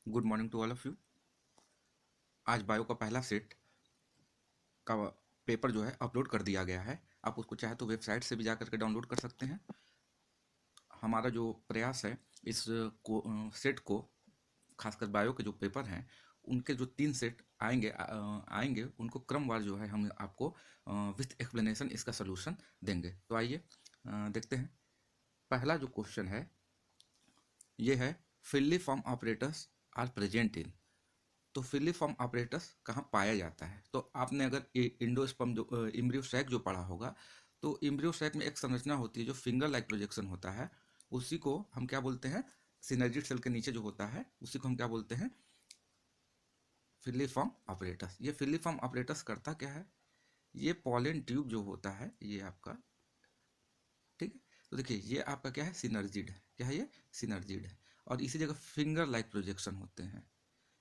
Good morning to all of you. आज bio का पहला सेट का पेपर जो है अपलोड कर दिया गया है। आप उसको चाहे तो वेबसाइट से भी जा करके डाउनलोड कर सकते हैं। हमारा जो प्रयास है इस सेट को, खासकर बायो के जो पेपर हैं उनके जो 3 सेट आएंगे उनको क्रमवार जो है हम आपको विथ एक्सप्लेनेशन इसका सोल्यूशन देंगे। तो आइए देखते हैं। पहला जो क्वेश्चन है ये है, filiform operators are present in. तो फिलिफॉर्म ऑपरेटस कहाँ पाया जाता है? तो आपने अगर इंडोस्पर्म जो इम्ब्रियोसैक जो पढ़ा होगा, तो इम्ब्रियोसैक में एक संरचना होती है जो फिंगर लाइक प्रोजेक्शन होता है। उसी को हम क्या बोलते हैं? सिनर्जिड सेल के नीचे जो होता है उसी को हम क्या बोलते हैं? Filiform apparatus. ये फिलिफॉर्म ऑपरेटस करता क्या है? ये पॉलन ट्यूब जो होता है ये आपका, ठीक है, तो देखिए ये आपका क्या है? सिनर्जिड है। क्या है ये? सिनर्जिड है। और इसी जगह फिंगर लाइक प्रोजेक्शन होते हैं।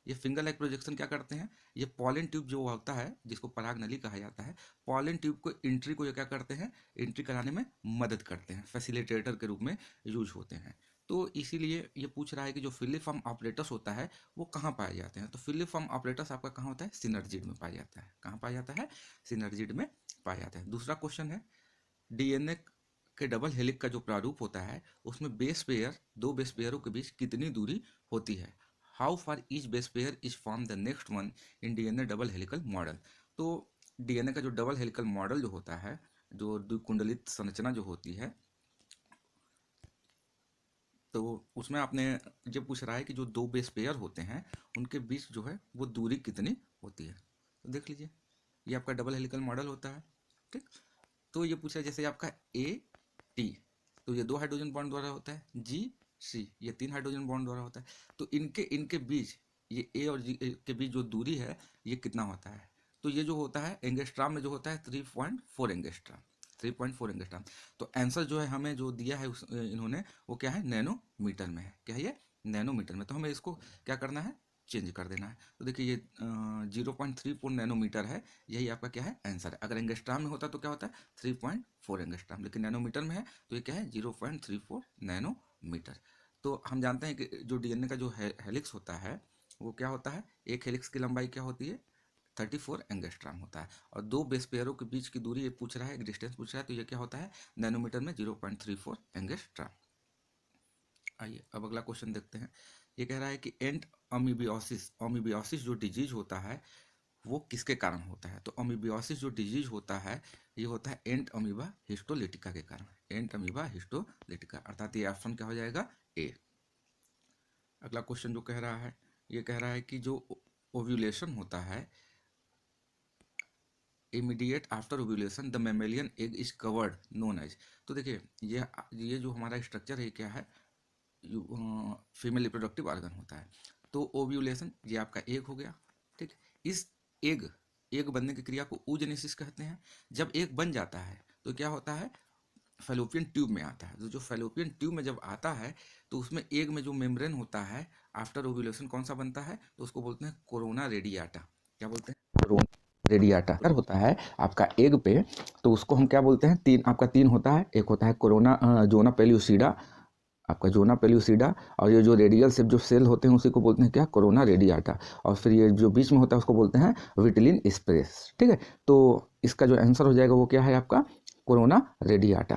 ये फिंगर लाइक प्रोजेक्शन क्या करते हैं? ये पॉलन ट्यूब जो होता है जिसको पराग नली कहा जाता है, पॉलन ट्यूब को एंट्री को ये क्या करते हैं? एंट्री कराने में मदद करते हैं, फैसिलिटेटर के रूप में यूज होते हैं। तो इसीलिए ये पूछ रहा है कि जो फिलिफॉर्म ऑपरेटस होता है वो कहाँ पाए जाते हैं? तो फिलिफॉर्म ऑपरेटस आपका कहाँ होता है? सिनर्जिड में पाया जाता है। कहाँ पाया जाता है? सिनर्जिड में पाया जाता है। दूसरा क्वेश्चन है, डीएनए के डबल हेलिक्स का जो प्रारूप होता है उसमें बेस पेयर, दो बेस पेयरों के बीच कितनी दूरी होती है? How far each base pair is from the next one in DNA double helical model. तो डीएनए का जो डबल हेलिकल मॉडल जो होता है, जो द्विकुंडलित संरचना जो होती है, तो उसमें आपने ये पूछ रहा है कि जो दो बेस पेयर होते हैं उनके बीच जो है वो दूरी कितनी होती है। तो देख लीजिए, ये आपका डबल हेलिकल मॉडल होता है, ठीक। तो ये पूछा जैसे आपका ए टी, तो ये 2 हाइड्रोजन बॉन्ड द्वारा होता है। जी सी, ये 3 हाइड्रोजन बॉन्ड द्वारा होता है। तो इनके इनके बीच, ये ए और जी के बीच जो दूरी है ये कितना होता है? तो ये जो होता है एंगस्ट्राम में जो होता है 3.4 एंगस्ट्राम। 3.4 एंगस्ट्राम। तो आंसर जो है हमें जो दिया है इन्होंने, वो क्या है? नैनोमीटर में है। क्या है ये? नैनोमीटर में। तो हमें इसको क्या करना है? चेंज कर देना है। तो देखिए ये 0.34 नैनोमीटर है। यही आपका क्या है? आंसर है। अगर एंगस्ट्राम में होता तो क्या होता है? 3.4 एंगस्ट्राम, लेकिन नैनोमीटर में है तो ये क्या है? 0.34 नैनोमीटर। तो हम जानते हैं कि जो डीएनए का जो हेलिक्स होता है वो क्या होता है? एक हेलिक्स की लंबाई क्या होती है? 34 एंगस्ट्राम होता है। और दो बेस पेयरों के बीच की दूरी ये पूछ रहा है, एक डिस्टेंस पूछ रहा है, तो ये क्या होता है? नैनोमीटर में 0.34 एंगस्ट्राम। आइए अब अगला क्वेश्चन देखते हैं। ये कह रहा है कि एंट अमीबियोसिस, अमीबियोसिस जो डिजीज होता है वो किसके कारण होता है? तो अमीबियोसिस जो डिजीज होता है ये होता है एंट अमीबा हिस्टोलिटिका के कारण। एंट अमीबा हिस्टोलिटिका, अर्थात ये ऑप्शन क्या हो जाएगा? ए। अगला क्वेश्चन जो कह रहा है, ये कह रहा है कि जो ओव्यूलेशन होता है, immediate after ovulation the mammalian egg is covered known as. तो देखिए ये जो हमारा स्ट्रक्चर है क्या है? फीमेल रिप्रोडक्टिव ऑर्गन होता है। तो ओव्यूलेशन ये आपका एग हो गया, ठीक। इस एग एग बनने की क्रिया को oogenesis कहते हैं। जब एग बन जाता है तो क्या होता है? फैलोपियन ट्यूब में आता है। तो जो फैलोपियन ट्यूब में जब आता है तो उसमें एग में जो मेम्ब्रेन होता है आफ्टर ओव्यूलेशन कौन सा बनता है? तो उसको बोलते हैं कोरोना रेडियाटा। क्या बोलते हैं? कोरोना रेडियाटा होता है आपका एग पे। तो उसको हम क्या बोलते हैं? तीन, आपका तीन होता है। एक होता है कोरोना जोना पेल्यूसिडा, आपका जोना पेल्यूसिडा। और ये जो रेडियल से जो सेल होते हैं उसी को बोलते हैं क्या? Corona radiata. और फिर ये जो बीच में होता है उसको बोलते हैं विटिलिन स्पेस, ठीक है। तो इसका जो आंसर हो जाएगा वो क्या है आपका? कोरोना रेडियाटा,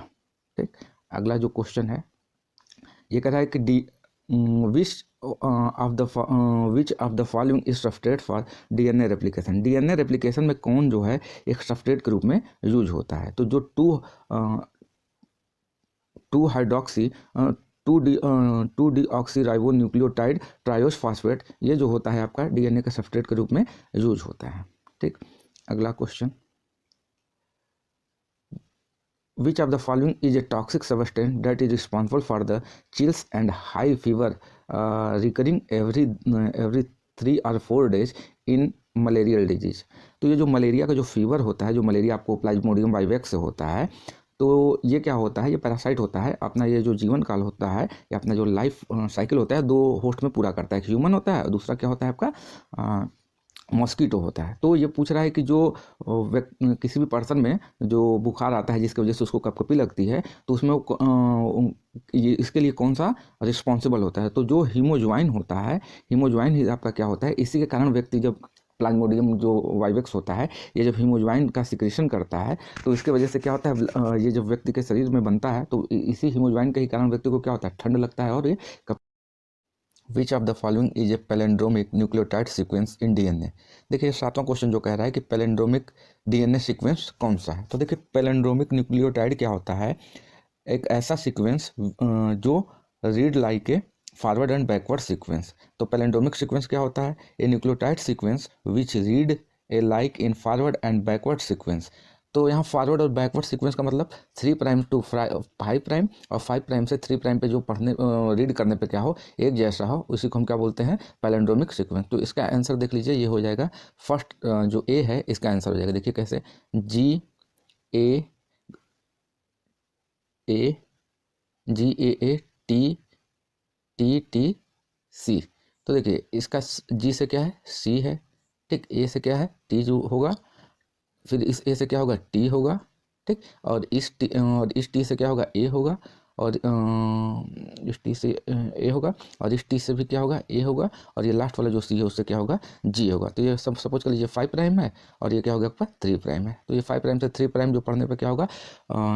ठीक। अगला जो क्वेश्चन है ये कह रहा है कि D which of the following is substrate for DNA replication. DNA replication में कौन जो है एक सब्सट्रेट के रूप में यूज होता है? तो जो two hydroxy two deoxy ribonucleotide triose phosphate, ये जो होता है आपका डीएनए के सब्सट्रेट के रूप में यूज होता है, ठीक। अगला question, which of the following is a toxic substance that is responsible for the chills and high fever recurring every 3 or 4 days in malarial disease. तो ये जो मलेरिया का जो फीवर होता है, जो मलेरिया आपको प्लाज्मोडियम वाइवेक्स से होता है, तो ये क्या होता है? ये पैरासाइट होता है। अपना ये जो जीवन काल होता है या अपना जो लाइफ साइकिल होता है दो होस्ट में पूरा करता है। एक ह्यूमन होता है और दूसरा क्या होता है आपका मॉस्किटो होता है। तो ये पूछ रहा है कि जो किसी भी पर्सन में जो बुखार आता है जिसकी वजह से उसको कपकपी लगती है, तो उसमें ये इसके लिए कौन सा रिस्पॉन्सिबल होता है? तो जो हीमोज्वाइन होता है, हीमोज्वाइन ही आपका क्या होता है, इसी के कारण व्यक्ति जब प्लाज्मोडियम जो वाइवेक्स होता है, ये जब हीमोज्वाइन का सिक्रेशन करता है, तो इसके वजह से क्या होता है, ये जब व्यक्ति के शरीर में बनता है, तो इसी हीमोज्वाइन के ही कारण व्यक्ति को क्या होता है, ठंड लगता है और ये which of the following is a palindromic nucleotide sequence in DNA. देखिए 7वां क्वेश्चन जो कह रहा है कि पैलेंड्रोमिक डीएनए सीक्वेंस कौन सा है। तो देखिए पैलेंड्रोमिक न्यूक्लियोटाइड क्या होता है, एक ऐसा सीक्वेंस जो read like a forward and backward sequence. तो पैलेंड्रोमिक सीक्वेंस क्या होता है, a nucleotide sequence which read a like in forward and backward sequence. तो यहाँ फॉरवर्ड और बैकवर्ड सीक्वेंस का मतलब 3 प्राइम टू 5 प्राइम और 5 प्राइम से 3 प्राइम पे जो पढ़ने रीड करने पे क्या हो, एक जैसा हो, उसी को हम क्या बोलते हैं, पैलेंड्रोमिक सीक्वेंस। तो इसका आंसर देख लीजिए, ये हो जाएगा फर्स्ट जो ए है इसका आंसर हो जाएगा। देखिए कैसे, G A T T C। तो देखिए इसका G से क्या है, C है, ठीक, A से क्या है, T जो होगा, फिर इस ए से क्या होगा, टी होगा, ठीक, और इस टी से क्या होगा, ए होगा, और इस टी से ए होगा, और इस टी से भी क्या होगा, ए होगा, और ये लास्ट वाला जो सी है उससे क्या होगा, जी होगा। तो ये सब सपोज कर लीजिए 5 प्राइम है और ये क्या होगा आपका 3 प्राइम है। तो ये 5 प्राइम से 3 प्राइम जो पढ़ने पे क्या होगा,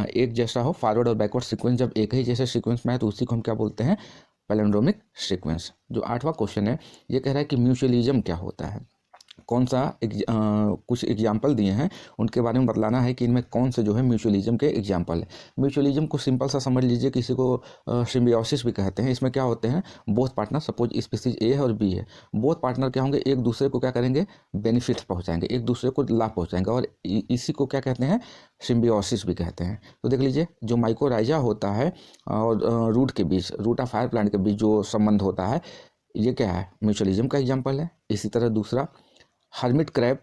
एक जैसा हो, फॉरवर्ड और बैकवर्ड सीक्वेंस जब एक ही जैसे सीक्वेंस में है तो उसी को हम क्या बोलते हैं, पैलेंड्रोमिक सीक्वेंस। जो 8वां क्वेश्चन है, ये कह रहा है कि म्यूचुअलिज्म क्या होता है। कौन सा कुछ एग्जाम्पल दिए हैं, उनके बारे में बतलाना है कि इनमें कौन से जो है म्यूचुअलिज्म के एग्जाम्पल है। म्यूचुअलिज्म को सिंपल सा समझ लीजिए, किसी को सिम्बियोसिस भी कहते हैं। इसमें क्या होते हैं, बोथ पार्टनर, सपोज स्पीसीज ए है और बी है, बोथ पार्टनर क्या होंगे, एक दूसरे को क्या करेंगे, बेनिफिट पहुंचाएंगे, एक दूसरे को लाभ पहुंचाएंगे, और इसी को क्या कहते हैं, सिम्बियोसिस भी कहते हैं। तो देख लीजिए, जो माइकोराइजा होता है और रूट के बीच, रूट ऑफ फायर प्लांट के बीच जो संबंध होता है, ये क्या है, म्यूचुअलिज्म का एग्जाम्पल है। इसी तरह दूसरा, हर्मिट क्रैब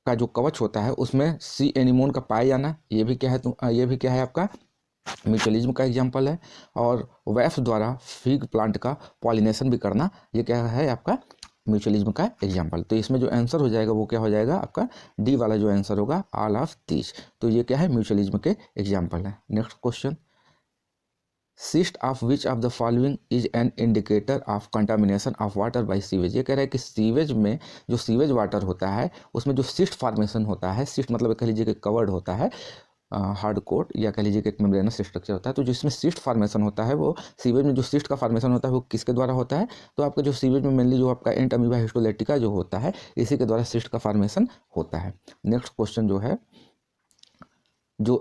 का जो कवच होता है उसमें सी एनिमोन का पाया जाना, ये भी क्या है, ये भी क्या है आपका म्यूचुअलिज्म का एग्जाम्पल है। और वेफ्स द्वारा फिग प्लांट का पॉलिनेशन भी करना, ये क्या है आपका म्यूचुअलिज्म का एग्जाम्पल। तो इसमें जो आंसर हो जाएगा वो क्या हो जाएगा आपका, डी वाला जो आंसर होगा, ऑल ऑफ दीज। तो ये क्या है, म्यूचुअलिज्म के एग्जाम्पल है। Next question, cyst of which of the following is an indicator of contamination of water bye sewage. ये कह रहा है कि सीवेज में जो सीवेज वाटर होता है उसमें जो सिस्ट फॉर्मेशन होता है, सिस्ट मतलब कह लीजिए कि कवर्ड होता है, हार्ड कोट, या कह लीजिए कि एक मेम्ब्रेनस स्ट्रक्चर होता है। तो जिसमें सिस्ट फॉर्मेशन होता है, वो सीवेज में जो सिस्ट का फॉर्मेशन होता है वो किसके द्वारा होता है, तो आपका जो सीवेज में मेनली जो आपका एंट अमीबा हिस्टोलेटिका जो होता है, इसी के द्वारा सिस्ट का फॉर्मेशन होता है। नेक्स्ट क्वेश्चन जो है, जो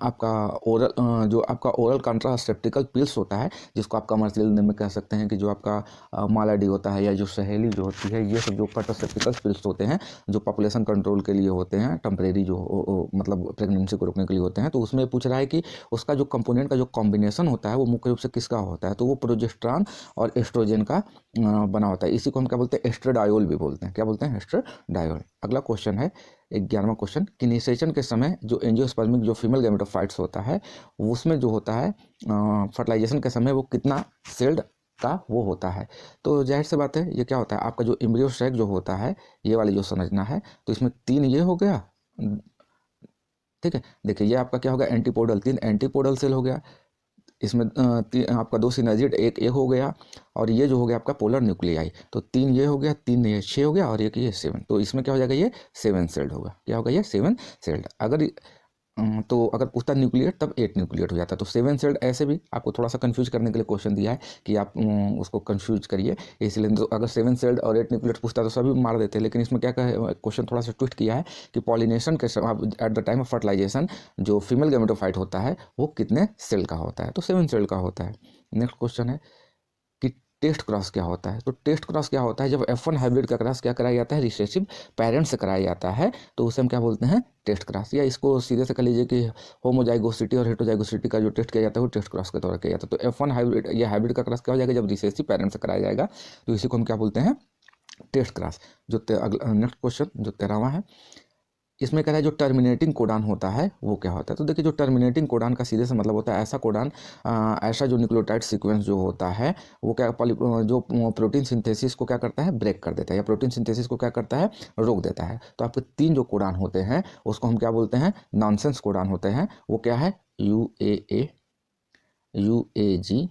आपका जो आपका ओरल कॉन्ट्रासेप्टिकल पिल्स होता है, जिसको आप कमर्शियल नेम में कह सकते हैं कि जो आपका मालाडी होता है या जो सहेली जो होती है, ये सब जो कॉन्ट्रासेप्टिकल पिल्स होते हैं जो पॉपुलेशन कंट्रोल के लिए होते हैं, टेम्परेरी जो मतलब प्रेगनेंसी को रोकने के लिए होते हैं, तो उसमें पूछ रहा है कि उसका जो कंपोनेंट का जो कॉम्बिनेशन होता है वो मुख्य रूप से किसका होता है, तो वो प्रोजेस्टेरॉन और एस्ट्रोजन का बना होता है। इसी को हम क्या बोलते हैं, एस्ट्राडायोल भी बोलते हैं। क्या बोलते हैं, एस्ट्राडायोल। अगला क्वेश्चन है 11वां क्वेश्चन, कि निषेचन के समय जो एंजियोस्पर्मिक जो फीमेल गैमेटोफाइट्स होता है, उसमें जो होता है फर्टिलाइजेशन के समय वो कितना सेल्ड का वो होता है। तो जाहिर सी बात है, ये क्या होता है आपका जो एम्ब्रियो सैक जो होता है, ये वाली जो समझना है, तो इसमें 3 ये हो गया, ठीक है। देखिए ये आपका क्या होगा, एंटीपोडल, 3 एंटीपोडल सेल हो गया, इसमें आपका 2 सिनर्जिड, एक हो गया, और ये जो हो गया आपका पोलर न्यूक्लियाई। तो 3 ये हो गया, 3 ये 6 हो गया, और एक ये 7। तो इसमें क्या हो जाएगा, ये 7 सेल्ड होगा। क्या होगा, ये 7 सेल्ड। तो अगर पूछता न्यूक्लिएट तब 8 न्यूक्लिएट हो जाता है। तो 7 सेल्ड ऐसे भी आपको थोड़ा सा कंफ्यूज करने के लिए क्वेश्चन दिया है कि आप उसको कंफ्यूज करिए, इसलिए। तो अगर 7 सेल्ड और 8 न्यूक्लिएट पूछता तो सभी मार देते हैं, लेकिन इसमें क्या क्वेश्चन थोड़ा सा ट्विस्ट किया है कि पॉलिनेशन के समय at the time of fertilization जो फीमेल गैमेटोफाइट होता है वो कितने सेल का होता है, तो 7 सेल का होता है। नेक्स्ट क्वेश्चन है कि टेस्ट क्रॉस क्या होता है। तो टेस्ट क्रॉस क्या होता है, जब F1 हाइब्रिड का क्रॉस क्या कराया जाता है, रिसेसिव पेरेंट्स से कराया जाता है, तो उसे हम क्या बोलते हैं, टेस्ट क्रॉस। या इसको सीधे से कह लीजिए कि होमोजाइगोसिटी और हेटरोजाइगोसिटी का जो टेस्ट किया जाता है वो टेस्ट क्रॉस के द्वारा किया जाता है। तो F1 हाइब्रिड, ये हाइब्रिड का क्रॉस क्या हो जाएगा, जब रिसेसिव पेरेंट्स से कराया जाएगा, तो इसी को हम क्या बोलते हैं, टेस्ट क्रॉस। जो नेक्स्ट क्वेश्चन जो 13वां है, इसमें कह रहा है जो टर्मिनेटिंग कोडान होता है वो क्या होता है। तो देखिए जो टर्मिनेटिंग कोडान का सीधे से मतलब होता है ऐसा कोडान, ऐसा जो न्यूक्लियोटाइड सीक्वेंस जो होता है वो क्या जो प्रोटीन सिंथेसिस को क्या करता है, ब्रेक कर देता है, या प्रोटीन सिंथेसिस को क्या करता है, रोक देता है। तो आपके 3 जो कोडान होते हैं उसको हम क्या बोलते हैं, नॉनसेंस कोडान होते हैं। वो क्या है, UAA, UAG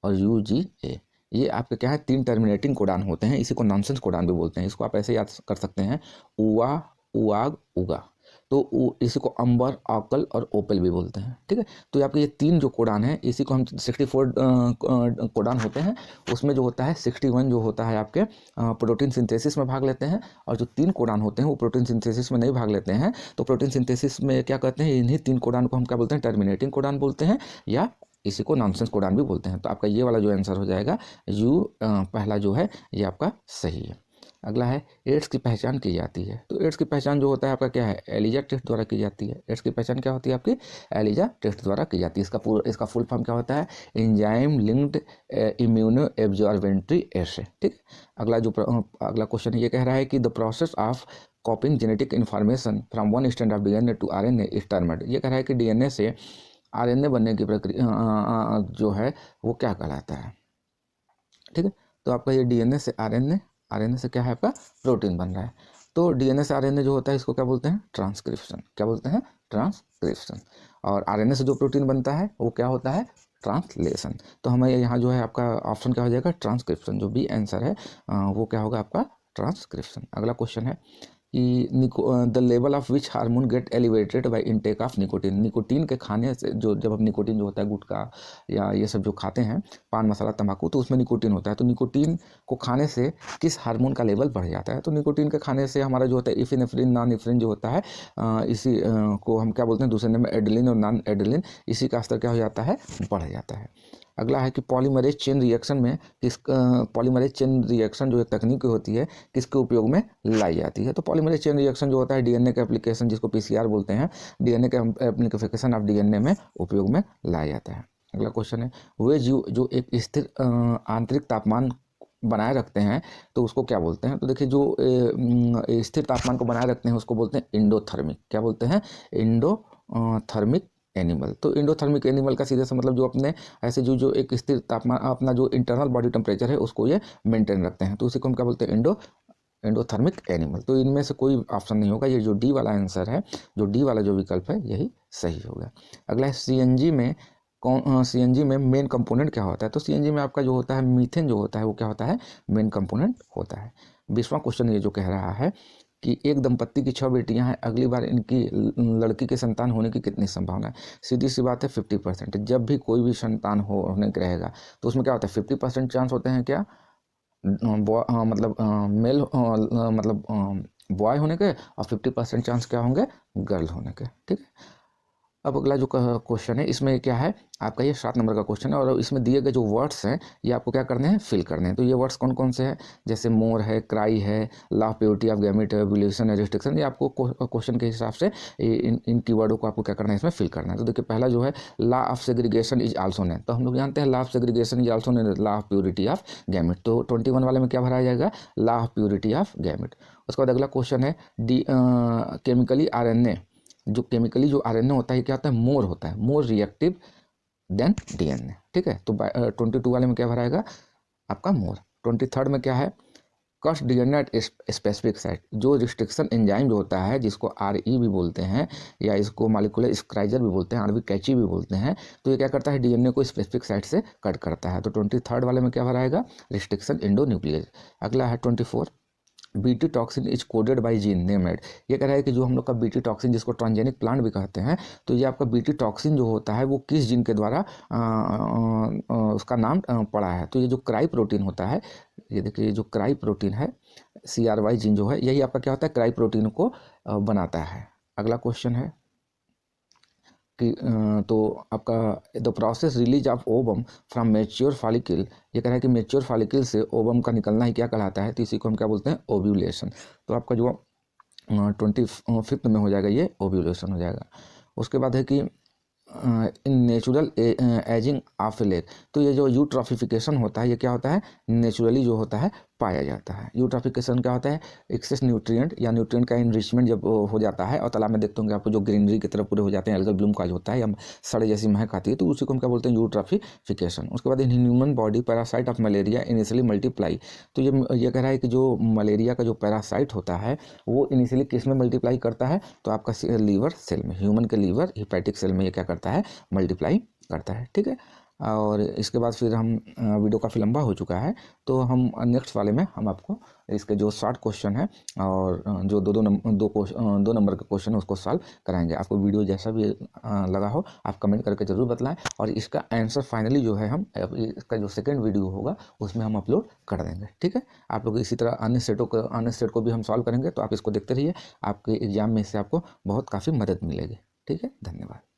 और UGA। ये आपके क्या है, 3 टर्मिनेटिंग कोडान होते हैं, इसी को नॉनसेंस कोडान भी बोलते हैं। इसको आप ऐसे याद कर सकते हैं, उआ, उआग, उगा। तो इसी को अंबर, ऑकल और ओपल भी बोलते हैं, ठीक है। तो ये आपके ये 3 जो कोडान हैं इसी को हम 64 कोडान होते हैं। उसमें जो होता है 61 जो होता है आपके प्रोटीन सिंथेसिस में भाग लेते हैं, और जो 3 कोडान होते हैं वो प्रोटीन सिंथेसिस में नहीं भाग लेते हैं। तो प्रोटीन सिंथेसिस में क्या कहते हैं, इन्हीं 3 कोडान को हम क्या बोलते हैं, टर्मिनेटिंग कोडान बोलते हैं, या इसी को नॉनसेंस कोडान भी बोलते हैं। तो आपका ये वाला जो आंसर हो जाएगा पहला जो है ये आपका सही है। अगला है एड्स की पहचान की जाती है। तो एड्स की पहचान जो होता है आपका क्या है, एलिजा टेस्ट द्वारा की जाती है। एड्स की पहचान क्या होती है आपकी, एलिजा टेस्ट द्वारा की जाती है। इसका फुल फॉर्म क्या होता है, enzyme linked immunosorbent assay, ठीक है। अगला क्वेश्चन ये कह रहा है कि the process of copying genetic information from one strand of DNA to RNA is termed. ये कह रहा है कि DNA से RNA बनने की प्रक्रिया जो है वो क्या कहलाता है, ठीक है। तो आपका ये DNA से RNA से क्या है, आपका प्रोटीन बन रहा है। तो DNA से RNA जो होता है इसको क्या बोलते हैं, ट्रांसक्रिप्शन। क्या बोलते हैं, ट्रांसक्रिप्शन। और RNA से जो प्रोटीन बनता है वो क्या होता है, ट्रांसलेशन। तो हमें यहाँ जो है आपका ऑप्शन क्या हो जाएगा, ट्रांसक्रिप्शन। जो बी आंसर है वो क्या होगा आपका, ट्रांसक्रिप्शन। अगला क्वेश्चन है कि the level of which hormone get elevated by intake of nicotine. Nicotine के खाने से जो, जब हम निकोटीन जो होता है गुटखा या ये सब जो खाते हैं, पान मसाला तंबाकू, तो उसमें निकोटीन होता है। तो निकोटीन को खाने से किस हार्मोन का लेवल बढ़ जाता है। तो निकोटीन के खाने से हमारा जो होता है इफिनेफ्रिन, नॉन इफ्रिन जो होता है, इसी को हम क्या बोलते हैं, दूसरे नेम में एड्रेलिन और नॉन एड्रेलिन, इसी का स्तर क्या हो जाता है, बढ़ जाता है। अगला है कि पॉलीमरेज चेन रिएक्शन में पॉलीमरेज चेन रिएक्शन जो एक तकनीक होती है किसके उपयोग में लाई जाती है। तो पॉलीमरेज चेन रिएक्शन जो होता है DNA के एप्लीकेशन, जिसको PCR बोलते हैं, DNA के एप्लीकेशन ऑफ DNA में उपयोग में लाया जाता है। अगला क्वेश्चन है वे जीव जो एक स्थिर आंतरिक तापमान बनाए रखते हैं तो उसको क्या बोलते हैं। तो देखिए जो स्थिर तापमान को बनाए रखते हैं उसको बोलते हैं इंडोथर्मिक। क्या बोलते हैं, इंडोथर्मिक एनिमल। तो इंडोथर्मिक एनिमल का सीधे से मतलब जो अपने ऐसे जो एक स्थिर तापमान, अपना जो इंटरनल बॉडी टेम्परेचर है उसको ये मेंटेन रखते हैं, तो उसी को हम क्या बोलते हैं, इंडोथर्मिक एनिमल। तो इनमें से कोई ऑप्शन नहीं होगा, ये जो डी वाला आंसर है, जो डी वाला जो विकल्प है यही सही होगा। अगला है CNG में CNG में मेन कंपोनेंट क्या होता है। तो CNG में आपका जो होता है मीथेन जो होता है वो क्या होता है, मेन कंपोनेंट होता है। 20वां क्वेश्चन ये जो कह रहा है कि एक दंपत्ति की 6 बेटियां हैं, अगली बार इनकी लड़की के संतान होने की कितनी संभावना है। सीधी सी बात है 50%। जब भी कोई भी संतान होने का रहेगा तो उसमें क्या होता है, 50% चांस होते हैं क्या, मतलब मेल मतलब बॉय होने के, और 50% चांस क्या होंगे, गर्ल होने के, ठीक है। अब अगला जो क्वेश्चन है इसमें क्या है आपका, ये 7 नंबर का क्वेश्चन है, और इसमें दिए गए जो वर्ड्स हैं ये आपको क्या करने हैं, फिल करने हैं। तो ये वर्ड्स कौन कौन से हैं, जैसे मोर है, क्राई है, law of purity of gamete है, एवोल्यूशन है, रिस्ट्रिक्शन। ये आपको क्वेश्चन के हिसाब से इन कीवर्डों को आपको क्या करना है, इसमें फिल करना है। तो देखिए पहला जो है law of segregation is also name. तो हम लोग जानते हैं law of segregation is also name law of purity of gamete. तो 21 वाले में क्या भरा जाएगा, law of purity of gamete. उसके बाद अगला क्वेश्चन है केमिकली RNA, जो केमिकली जो RNA होता है क्या होता है, मोर होता है, मोर रिएक्टिव देन DNA, ठीक है। तो 22 वाले में क्या भराएगा आपका मोर। 23rd में क्या है, कस्ट DNA एट स्पेसिफिक साइट। जो रिस्ट्रिक्शन एंजाइम जो होता है जिसको RE भी बोलते हैं, या इसको मॉलिक्यूलर स्क्राइजर भी बोलते हैं, RB कैची भी बोलते हैं, तो ये क्या करता है, DNA को स्पेसिफिक साइट से कट करता है। तो 23rd वाले में क्या भराएगा, रिस्ट्रिक्शन एंडोन्यूक्लियस। अगला है 24, BT toxin is coded by gene named. ये कह रहा है कि जो हम लोग का BT टॉक्सिन जिसको ट्रांसजेनिक प्लांट भी कहते हैं, तो ये आपका BT टॉक्सिन जो होता है वो किस जीन के द्वारा उसका नाम पड़ा है। तो ये जो क्राई प्रोटीन होता है, ये देखिए जो क्राई प्रोटीन है, CRY जीन जो है, यही आपका क्या होता है, क्राई प्रोटीन को बनाता है। अगला क्वेश्चन है कि तो आपका the process release of ovum from mature follicle. ये कह रहा है कि मैच्योर फॉलिकल से ओवम का निकलना ही क्या कहलाता है, तो इसी को हम क्या बोलते हैं, ओव्यूलेशन। तो आपका जो 25th में हो जाएगा ये ओव्यूलेशन हो जाएगा। उसके बाद है कि in natural ageing of leg. तो ये जो यूट्रॉफिफिकेशन होता है ये क्या होता है, नेचुरली जो होता है पाया जाता है। यूट्रॉफिकेशन क्या होता है? एक्सेस न्यूट्रिएंट या न्यूट्रिएंट का इनरिचमेंट जब हो जाता है और तालाब में देखते होंगे आपको जो ग्रीनरी की तरफ पूरे हो जाते हैं, एल्गल ब्लूम का जो होता है या सड़े जैसी महक आती है, तो उसी को हम क्या बोलते हैं? यूट्रॉफिकेशन। उसके बाद in human body parasite of malaria initially multiply. तो ये कह रहा है कि जो मलेरिया का जो पैरासाइट होता है वो इनिशियली किस में मल्टीप्लाई करता है? तो आपका लीवर सेल में, ह्यूमन के लीवर हिपैटिक सेल में ये क्या करता है? मल्टीप्लाई करता है। ठीक है। और इसके बाद फिर हम वीडियो काफ़ी लंबा हो चुका है, तो हम नेक्स्ट वाले में हम आपको इसके जो शॉर्ट क्वेश्चन है और जो दो नंबर का क्वेश्चन है उसको सॉल्व कराएंगे। आपको वीडियो जैसा भी लगा हो आप कमेंट करके ज़रूर बताएं, और इसका आंसर फाइनली जो है हम इसका जो सेकेंड वीडियो होगा उसमें हम अपलोड कर देंगे। ठीक है। आप लोग इसी तरह अन्य सेट को भी हम सॉल्व करेंगे, तो आप इसको देखते रहिए, आपके एग्जाम में इससे आपको बहुत काफ़ी मदद मिलेगी। ठीक है, धन्यवाद।